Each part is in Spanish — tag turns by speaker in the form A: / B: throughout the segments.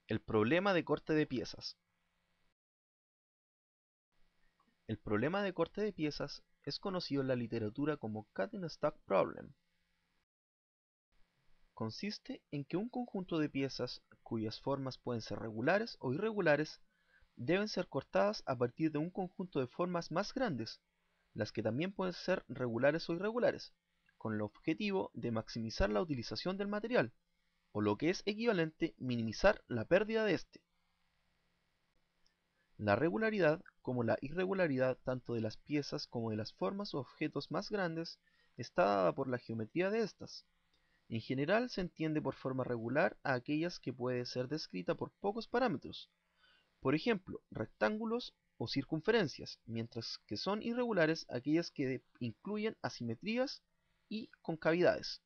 A: El problema de corte de piezas. El problema de corte de piezas es conocido en la literatura como Cutting Stock Problem. Consiste en que un conjunto de piezas, cuyas formas pueden ser regulares o irregulares, deben ser cortadas a partir de un conjunto de formas más grandes, las que también pueden ser regulares o irregulares, con el objetivo de maximizar la utilización del material, o lo que es equivalente, minimizar la pérdida de este. La regularidad, como la irregularidad tanto de las piezas como de las formas o objetos más grandes, está dada por la geometría de estas. En general se entiende por forma regular a aquellas que puede ser descrita por pocos parámetros, por ejemplo, rectángulos o circunferencias, mientras que son irregulares aquellas que incluyen asimetrías y concavidades.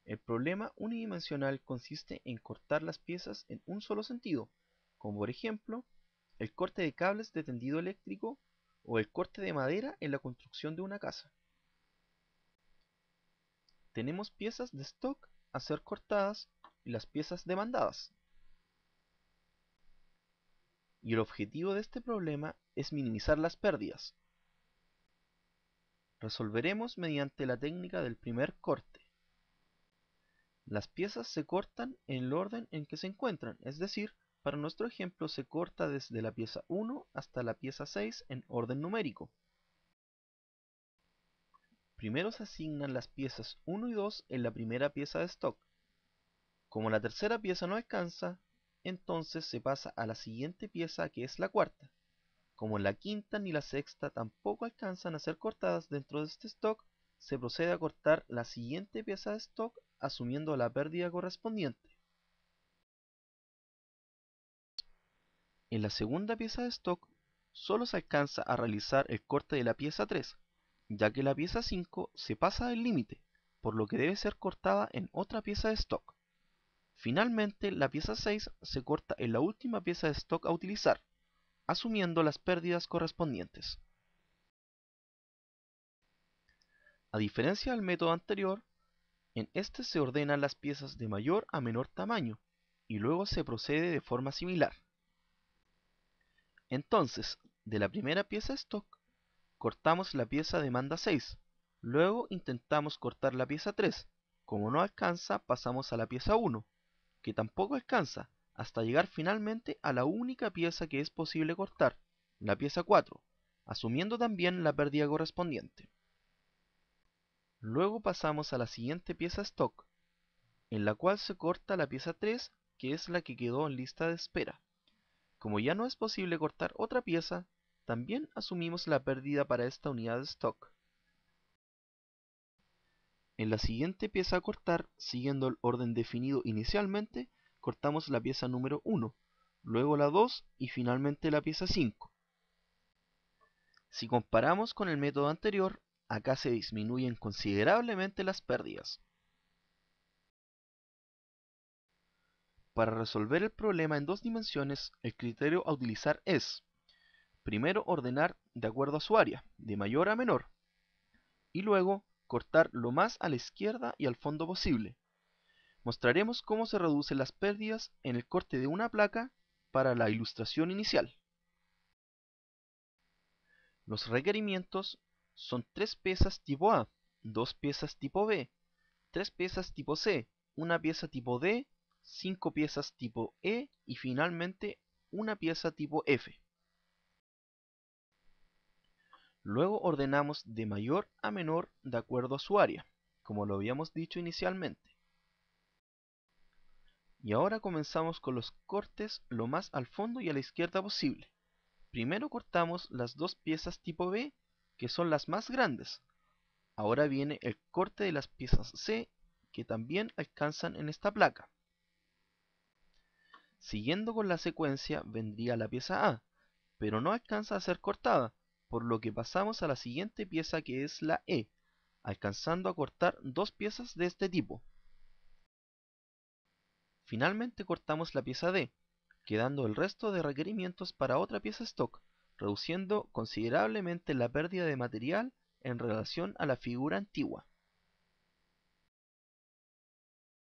A: El problema unidimensional consiste en cortar las piezas en un solo sentido, como por ejemplo, el corte de cables de tendido eléctrico o el corte de madera en la construcción de una casa. Tenemos piezas de stock a ser cortadas y las piezas demandadas. Y el objetivo de este problema es minimizar las pérdidas. Resolveremos mediante la técnica del primer corte. Las piezas se cortan en el orden en que se encuentran, es decir, para nuestro ejemplo se corta desde la pieza 1 hasta la pieza 6 en orden numérico. Primero se asignan las piezas 1 y 2 en la primera pieza de stock. Como la tercera pieza no alcanza, entonces se pasa a la siguiente pieza, que es la cuarta. Como la quinta ni la sexta tampoco alcanzan a ser cortadas dentro de este stock, se procede a cortar la siguiente pieza de stock asumiendo la pérdida correspondiente. En la segunda pieza de stock solo se alcanza a realizar el corte de la pieza 3, ya que la pieza 5 se pasa del límite, por lo que debe ser cortada en otra pieza de stock. Finalmente, la pieza 6 se corta en la última pieza de stock a utilizar, asumiendo las pérdidas correspondientes. A diferencia del método anterior, en este se ordenan las piezas de mayor a menor tamaño, y luego se procede de forma similar. Entonces, de la primera pieza de stock, cortamos la pieza demanda 6, luego intentamos cortar la pieza 3, como no alcanza pasamos a la pieza 1, que tampoco alcanza, hasta llegar finalmente a la única pieza que es posible cortar, la pieza 4, asumiendo también la pérdida correspondiente. Luego pasamos a la siguiente pieza stock, en la cual se corta la pieza 3, que es la que quedó en lista de espera. Como ya no es posible cortar otra pieza, también asumimos la pérdida para esta unidad de stock. En la siguiente pieza a cortar, siguiendo el orden definido inicialmente, cortamos la pieza número 1, luego la 2 y finalmente la pieza 5. Si comparamos con el método anterior, acá se disminuyen considerablemente las pérdidas. Para resolver el problema en dos dimensiones, el criterio a utilizar es: primero ordenar de acuerdo a su área, de mayor a menor, y luego cortar lo más a la izquierda y al fondo posible. Mostraremos cómo se reducen las pérdidas en el corte de una placa para la ilustración inicial. Los requerimientos son 3 piezas tipo A, 2 piezas tipo B, 3 piezas tipo C, una pieza tipo D, 5 piezas tipo E y finalmente una pieza tipo F. Luego ordenamos de mayor a menor de acuerdo a su área, como lo habíamos dicho inicialmente. Y ahora comenzamos con los cortes lo más al fondo y a la izquierda posible. Primero cortamos las dos piezas tipo B, que son las más grandes. Ahora viene el corte de las piezas C, que también alcanzan en esta placa. Siguiendo con la secuencia vendría la pieza A, pero no alcanza a ser cortada, por lo que pasamos a la siguiente pieza, que es la E, alcanzando a cortar dos piezas de este tipo. Finalmente cortamos la pieza D, quedando el resto de requerimientos para otra pieza stock, reduciendo considerablemente la pérdida de material en relación a la figura antigua.